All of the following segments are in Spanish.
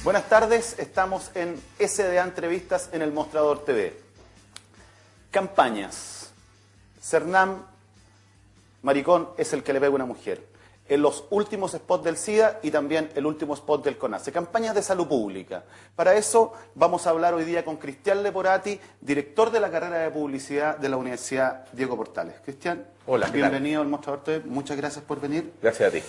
Buenas tardes, estamos en SDA Entrevistas en el Mostrador TV. Campañas. Cernam, maricón es el que le pega a una mujer. En los últimos spots del SIDA y también el último spot del CONACE. Campañas de salud pública. Para eso vamos a hablar hoy día con Cristian Leporati, director de la carrera de publicidad de la Universidad Diego Portales. Cristian, hola, bienvenido al Mostrador TV. Muchas gracias por venir. Gracias a ti.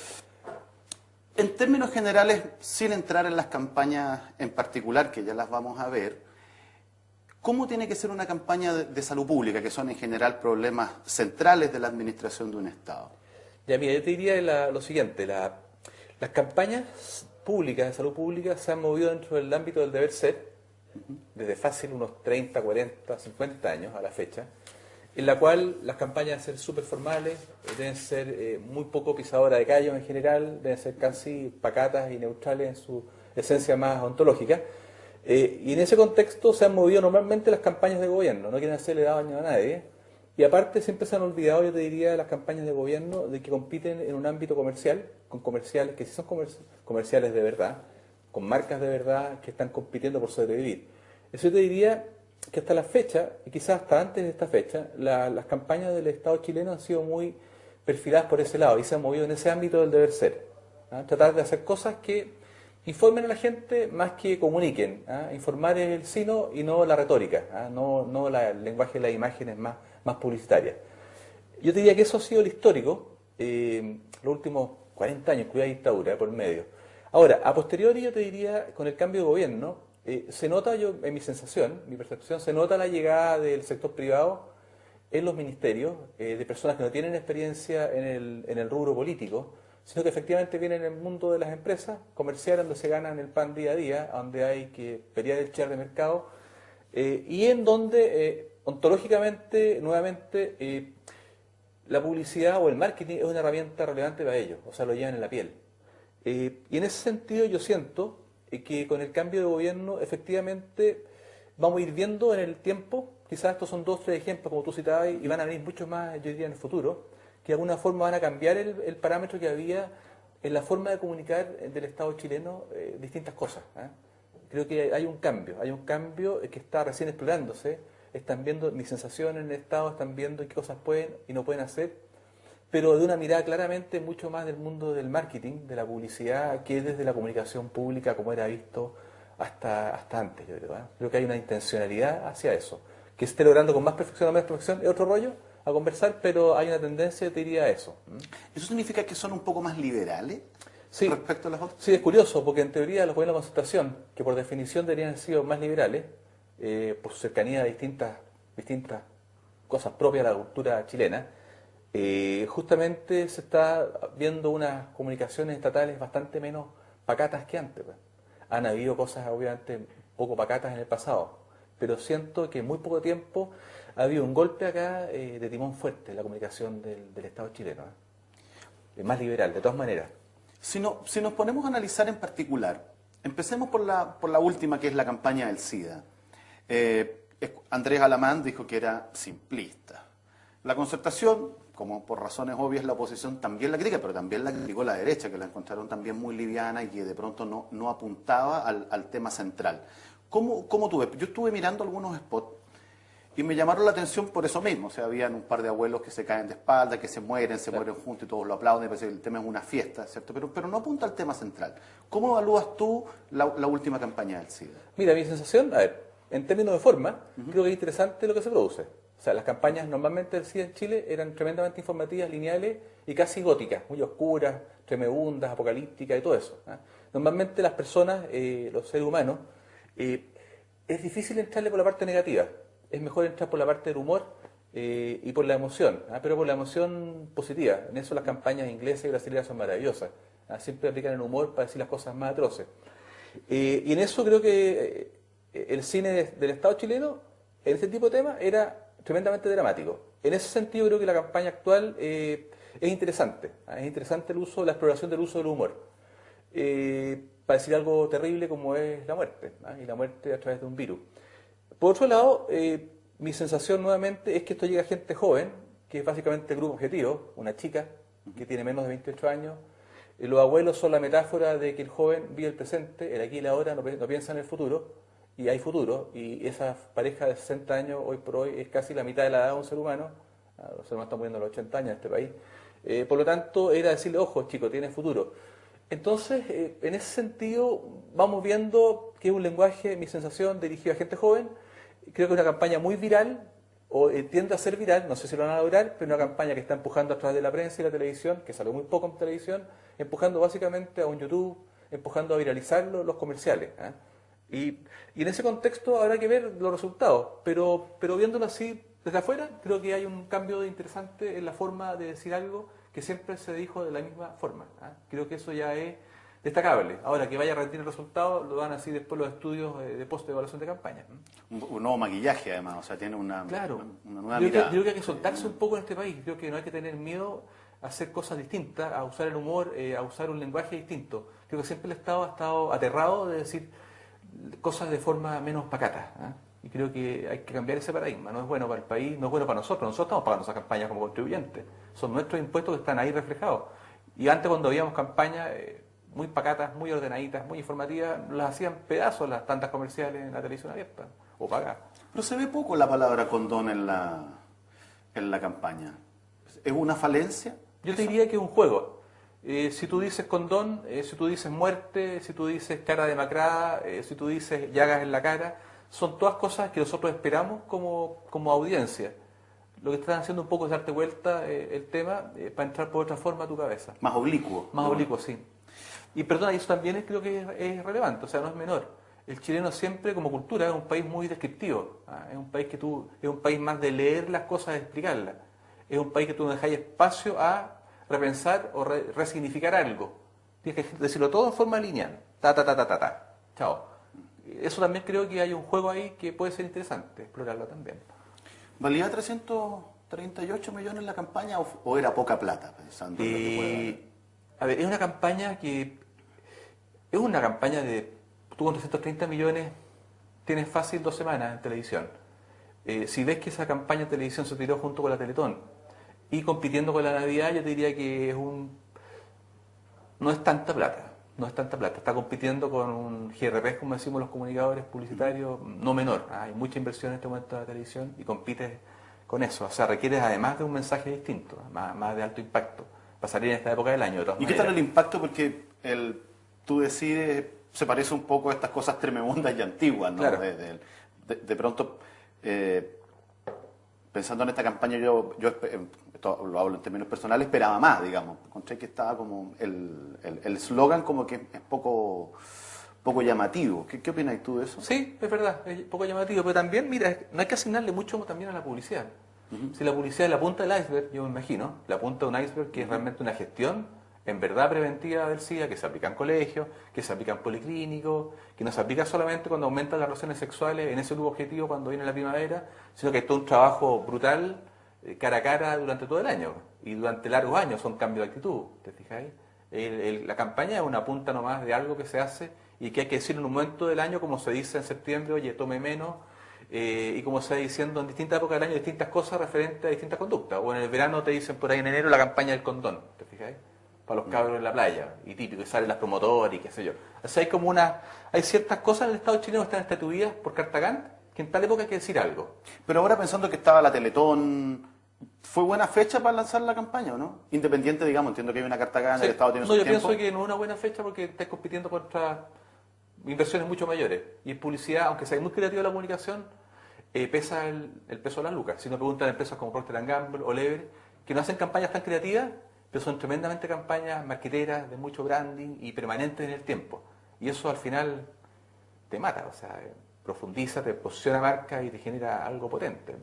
En términos generales, sin entrar en las campañas en particular, que ya las vamos a ver, ¿cómo tiene que ser una campaña de salud pública, que son en general problemas centrales de la administración de un Estado? Ya, mira, yo te diría lo siguiente, las campañas públicas, de salud pública, se han movido dentro del ámbito del deber ser, desde fácil unos 30, 40, 50 años a la fecha, en la cual las campañas deben ser súper formales, deben ser muy poco pisadoras de callos en general, deben ser casi pacatas y neutrales en su esencia más ontológica. Y en ese contexto se han movido normalmente las campañas de gobierno, no quieren hacerle daño a nadie. Y aparte siempre se han olvidado, yo te diría, las campañas de gobierno de que compiten en un ámbito comercial, con comerciales que sí son comerciales de verdad, con marcas de verdad que están compitiendo por sobrevivir. Eso yo te diría que hasta la fecha, y quizás hasta antes de esta fecha, las campañas del Estado chileno han sido muy perfiladas por ese lado y se han movido en ese ámbito del deber ser. Tratar de hacer cosas que informen a la gente más que comuniquen. Informar es el sino y no la retórica, no el lenguaje de las imágenes más publicitarias. Yo te diría que eso ha sido el histórico, los últimos 40 años, cuya dictadura por medio. Ahora, a posteriori yo te diría, con el cambio de gobierno, se nota, en mi sensación, mi percepción, se nota la llegada del sector privado en los ministerios, de personas que no tienen experiencia en el rubro político, sino que efectivamente vienen en el mundo de las empresas comerciales, donde se ganan el pan día a día, donde hay que pelear el share de mercado, y en donde, ontológicamente, nuevamente, la publicidad o el marketing es una herramienta relevante para ellos, o sea, lo llevan en la piel. Y en ese sentido yo siento que con el cambio de gobierno efectivamente vamos a ir viendo en el tiempo, quizás estos son 2 o 3 ejemplos como tú citabas y van a venir muchos más yo diría en el futuro, que de alguna forma van a cambiar el parámetro que había en la forma de comunicar del Estado chileno distintas cosas. Creo que hay un cambio que está recién explorándose, están viendo mi sensación en el Estado, están viendo qué cosas pueden y no pueden hacer, pero de una mirada claramente mucho más del mundo del marketing, de la publicidad, que desde la comunicación pública como era visto hasta antes, yo creo. Creo que hay una intencionalidad hacia eso, que se esté logrando con más perfección o menos perfección, es otro rollo a conversar, pero hay una tendencia, te diría, a eso. ¿Eso significa que son un poco más liberales respecto a las otras? Sí, es curioso, porque en teoría los gobiernos de concertación, que por definición deberían haber sido más liberales, por su cercanía a distintas cosas propias de la cultura chilena, justamente se está viendo unas comunicaciones estatales bastante menos pacatas que antes. Han habido cosas obviamente poco pacatas en el pasado, pero siento que en muy poco tiempo ha habido un golpe acá de timón fuerte en la comunicación del Estado chileno. Más liberal, de todas maneras. Si nos ponemos a analizar en particular, empecemos por la última, que es la campaña del SIDA. Andrés Alamán dijo que era simplista. La Concertación, como por razones obvias la oposición también la critica, pero también la criticó la derecha, que la encontraron también muy liviana y que de pronto no apuntaba al tema central. ¿Cómo tú ves? Yo estuve mirando algunos spots y me llamaron la atención por eso mismo. O sea, habían un par de abuelos que se caen de espalda, que se mueren juntos y todos lo aplauden, y parece que el tema es una fiesta, ¿cierto? Pero no apunta al tema central. ¿Cómo evalúas tú la última campaña del SIDA? Mira, mi sensación, a ver, en términos de forma, creo que es interesante lo que se produce. O sea, las campañas normalmente del SIDA en Chile eran tremendamente informativas, lineales y casi góticas, muy oscuras, tremebundas, apocalípticas y todo eso. Normalmente las personas, los seres humanos, es difícil entrarle por la parte negativa. Es mejor entrar por la parte del humor y por la emoción, pero por la emoción positiva. En eso las campañas inglesas y brasileñas son maravillosas. Siempre aplican el humor para decir las cosas más atroces. Y en eso creo que el cine del Estado chileno, en este tipo de temas, era tremendamente dramático. En ese sentido creo que la campaña actual es interesante. Es interesante la exploración del uso del humor. Para decir algo terrible como es la muerte, y la muerte a través de un virus. Por otro lado, mi sensación nuevamente es que esto llega a gente joven, que es básicamente el grupo objetivo, una chica que tiene menos de 28 años, Los abuelos son la metáfora de que el joven vive el presente, el aquí y el ahora, no piensa en el futuro, y hay futuro, y esa pareja de 60 años hoy por hoy es casi la mitad de la edad de un ser humano. Los seres humanos están muriendo a los 80 años en este país. Por lo tanto, era decirle, ojo, chico, tiene futuro. Entonces, en ese sentido, vamos viendo que es un lenguaje, mi sensación, dirigido a gente joven. Creo que es una campaña muy viral, o tiende a ser viral, no sé si lo van a lograr, pero una campaña que está empujando a través de la prensa y la televisión, que salió muy poco en televisión, empujando básicamente a un YouTube, empujando a viralizarlo los comerciales. Y en ese contexto habrá que ver los resultados, pero viéndolo así desde afuera, creo que hay un cambio interesante en la forma de decir algo que siempre se dijo de la misma forma. Creo que eso ya es destacable. Ahora, que vaya a rendir el resultado, lo van a decir después los estudios de post-evaluación de campaña. Un nuevo maquillaje, además, o sea, tiene una nueva Yo mirada. creo que hay que soltarse un poco en este país. Creo que no hay que tener miedo a hacer cosas distintas, a usar el humor, a usar un lenguaje distinto. Creo que siempre el Estado ha estado aterrado de decir cosas de forma menos pacata. Y creo que hay que cambiar ese paradigma. No es bueno para el país, no es bueno para nosotros. Nosotros estamos pagando esas campañas como contribuyentes. Son nuestros impuestos que están ahí reflejados. Y antes, cuando habíamos campañas muy pacatas, muy ordenaditas, muy informativas, las hacían pedazos las tandas comerciales en la televisión abierta o pagada. Pero se ve poco la palabra condón en la campaña. ¿Es una falencia? Yo te diría que es un juego. Si tú dices condón, si tú dices muerte, si tú dices cara demacrada, si tú dices llagas en la cara, son todas cosas que nosotros esperamos como audiencia. Lo que están haciendo un poco es darte vuelta el tema para entrar por otra forma a tu cabeza. Más oblicuo. Más oblicuo, sí. Y perdona, eso también creo que es relevante, o sea, no es menor. El chileno siempre, como cultura, es un país muy descriptivo. Es un país es un país más de leer las cosas y explicarlas. Es un país que tú no dejas espacio a repensar o resignificar algo. Tienes que decirlo todo en forma lineal. Ta. Chao. Eso también creo que hay un juego ahí que puede ser interesante, explorarlo también. ¿Valía 338 millones la campaña o era poca plata, pensando en lo que puede valer? A ver, es una campaña de... Tú con 330 millones tienes fácil 2 semanas en televisión. Si ves que esa campaña en televisión se tiró junto con la Teletón y compitiendo con la Navidad, yo te diría que no es tanta plata. No es tanta plata. Está compitiendo con un GRP, como decimos los comunicadores publicitarios, no menor. Hay mucha inversión en este momento en la televisión y compites con eso. O sea, requieres además de un mensaje distinto, más de alto impacto, para salir en esta época del año. ¿Y qué tal el impacto? Porque tú decides, se parece un poco a estas cosas tremendas y antiguas, ¿no? Claro. De pronto, pensando en esta campaña, yo esto lo hablo en términos personales, esperaba más, digamos. Encontré que estaba como el eslogan como que es poco llamativo. ¿Qué opinas tú de eso? Sí, es verdad, es poco llamativo, pero también, mira, no hay que asignarle mucho también a la publicidad. Si la publicidad es la punta del iceberg, yo me imagino, la punta de un iceberg que es realmente una gestión en verdad preventiva del SIDA, que se aplica en colegios, que se aplica en policlínicos, que no se aplica solamente cuando aumentan las relaciones sexuales en ese grupo objetivo cuando viene la primavera, sino que hay todo un trabajo brutal cara a cara durante todo el año y durante largos años son cambios de actitud, ¿te fijáis? La campaña es una punta nomás de algo que se hace y que hay que decir en un momento del año, como se dice en septiembre, oye, tome menos, y como se va diciendo en distintas épocas del año distintas cosas referentes a distintas conductas. O en el verano te dicen por ahí en enero la campaña del condón, ¿te fijáis? Para los cabros en la playa, y típico, y salen las promotoras y qué sé yo. O sea, hay ciertas cosas en el Estado chileno que están estatuidas por Cartagán, que en tal época hay que decir algo. Pero ahora pensando que estaba la Teletón, ¿fue buena fecha para lanzar la campaña o no? Independiente, digamos, entiendo que hay una Cartagana, el Estado tiene su yo tiempo. pienso que no es una buena fecha porque estás compitiendo contra inversiones mucho mayores. Y en publicidad, aunque sea muy creativa la comunicación, pesa el peso de las lucas. Si no preguntan a empresas como Procter & Gamble o Lever, que no hacen campañas tan creativas, pero son tremendamente campañas marqueteras, de mucho branding y permanentes en el tiempo. Y eso al final te mata, o sea, profundiza, te posiciona marca y te genera algo potente.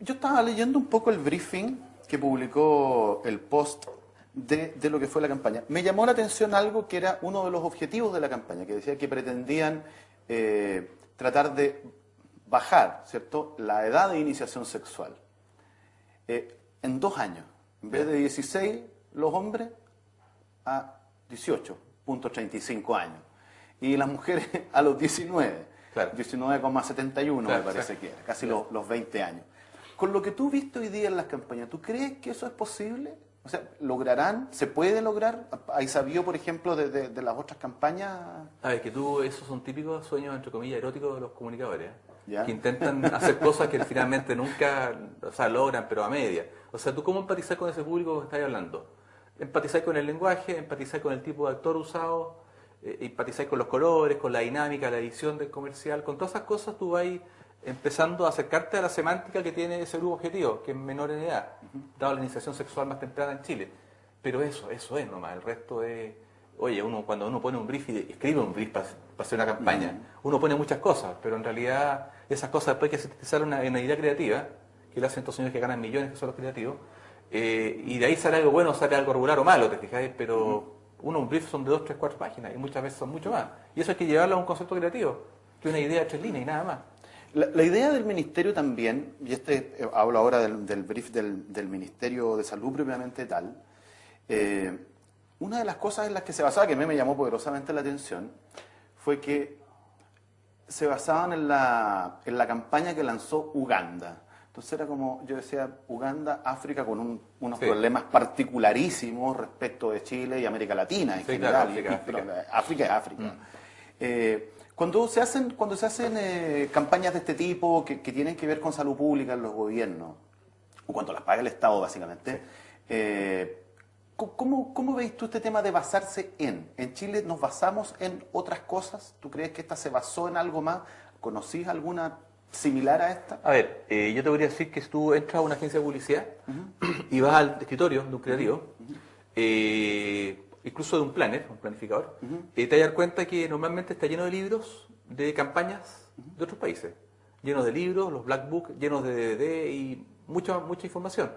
Yo estaba leyendo un poco el briefing que publicó el Post de lo que fue la campaña. Me llamó la atención algo que era uno de los objetivos de la campaña, que decía que pretendían tratar de bajar, ¿cierto?, la edad de iniciación sexual en 2 años. En vez de 16 los hombres, a 18.35 años. Y las mujeres a los 19. Claro. 19,71 Claro, me parece que era, casi los 20 años. Con lo que tú viste hoy día en las campañas, ¿tú crees que eso es posible? O sea, ¿lograrán? ¿Se puede lograr? ¿Hay sabido, por ejemplo, de las otras campañas? A ver, que esos son típicos sueños, entre comillas, eróticos de los comunicadores, ¿eh? ¿Ya? Que intentan hacer cosas que finalmente nunca, o sea, logran, pero a media. O sea, ¿tú cómo empatizar con ese público que estás hablando? Empatizar con el lenguaje, empatizar con el tipo de actor usado, empatizar con los colores, con la dinámica, la edición del comercial, con todas esas cosas tú vas empezando a acercarte a la semántica que tiene ese grupo objetivo, que es menor en edad, dado la iniciación sexual más temprana en Chile. Pero eso es nomás, el resto es... Oye, cuando uno pone un brief y escribe un brief para hacer una campaña, uno pone muchas cosas, pero en realidad esas cosas después hay que sintetizar una idea creativa, que le hacen estos señores que ganan millones, que son los creativos, y de ahí sale algo bueno, sale algo regular o malo, ¿te fijáis? Pero un brief son de 2, 3, 4 páginas, y muchas veces son mucho más. Y eso hay que llevarlo a un concepto creativo, que una idea de 3 líneas y nada más. La idea del Ministerio también, y hablo ahora del brief del Ministerio de Salud propiamente tal, una de las cosas en las que se basaba, que a mí me llamó poderosamente la atención, fue que se basaban en la campaña que lanzó Uganda. Entonces era como, yo decía, Uganda, África, con unos problemas particularísimos respecto de Chile y América Latina en general. Claro, África es África. Cuando se hacen campañas de este tipo que tienen que ver con salud pública en los gobiernos, o cuando las paga el Estado básicamente, ¿cómo veis tú este tema de basarse en? ¿En Chile nos basamos en otras cosas? ¿Tú crees que esta se basó en algo más? ¿Conocís alguna similar a esta? A ver, yo te voy a decir que si tú entras a una agencia de publicidad y vas al escritorio de un creativo, incluso de un planner, un planificador, te vas a dar cuenta que normalmente está lleno de libros de campañas de otros países. Llenos de libros, los black books, llenos de DVD y mucha información.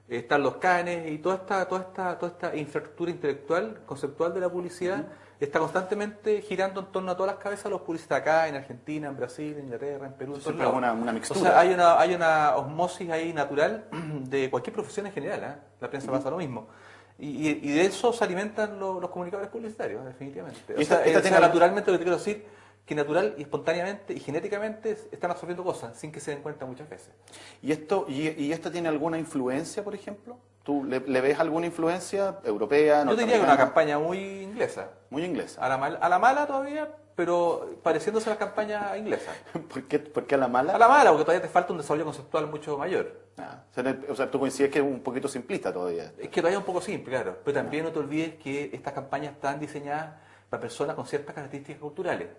Están los canes y toda esta infraestructura intelectual, conceptual de la publicidad, está constantemente girando en torno a todas las cabezas de los publicistas acá, en Argentina, en Brasil, en Inglaterra, en Perú, en todos lados. Una mixtura. O sea, hay una osmosis ahí natural de cualquier profesión en general, ¿eh? La prensa pasa lo mismo. Y de eso se alimentan los comunicadores publicitarios, definitivamente. O sea, naturalmente lo que te quiero decir, que natural y espontáneamente y genéticamente están absorbiendo cosas sin que se den cuenta muchas veces. ¿Y esto tiene alguna influencia, por ejemplo? ¿Tú le ves alguna influencia europea, Yo diría que una campaña muy inglesa. Muy inglesa. A la mala todavía, pero pareciéndose a la campaña inglesa. ¿Por qué a la mala? A la mala, porque todavía te falta un desarrollo conceptual mucho mayor. O sea, tú coincides que es un poquito simplista todavía. Es que todavía es un poco simple, claro. Pero también no te olvides que estas campañas están diseñadas para personas con ciertas características culturales.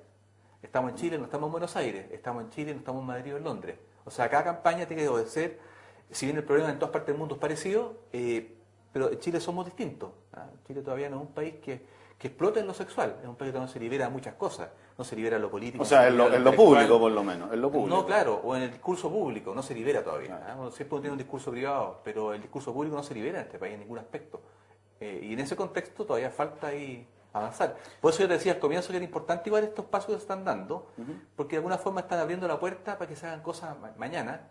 Estamos en Chile, no estamos en Buenos Aires. Estamos en Chile, no estamos en Madrid o en Londres. O sea, cada campaña tiene que obedecer, si bien el problema en todas partes del mundo es parecido, pero en Chile somos distintos. Chile todavía no es un país que explota en lo sexual. Es un país que no se libera muchas cosas. No se libera lo político. O sea, en lo público, por lo menos. En lo público. No, claro. O en el discurso público. No se libera todavía. Siempre uno tiene un discurso privado, pero el discurso público no se libera en este país en ningún aspecto. Y en ese contexto todavía falta ahí avanzar. Por eso yo te decía al comienzo que era importante igual estos pasos que se están dando, porque de alguna forma están abriendo la puerta para que se hagan cosas mañana.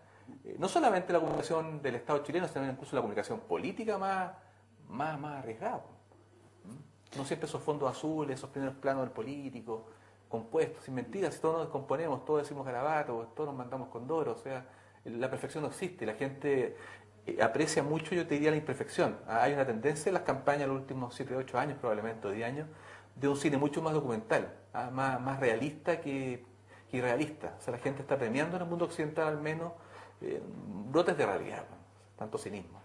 No solamente la comunicación del Estado chileno, sino incluso la comunicación política más arriesgada. No siempre esos fondos azules, esos primeros planos del político, compuestos, sin mentiras, si todos nos descomponemos, todos decimos garabatos, todos nos mandamos condoro, o sea, la perfección no existe, la gente aprecia mucho, yo te diría, la imperfección. Hay una tendencia en las campañas de los últimos 7, 8 años, probablemente, o 10 años, de un cine mucho más documental, más realista que irrealista. O sea, la gente está premiando en el mundo occidental al menos brotes de realidad, tanto cinismo.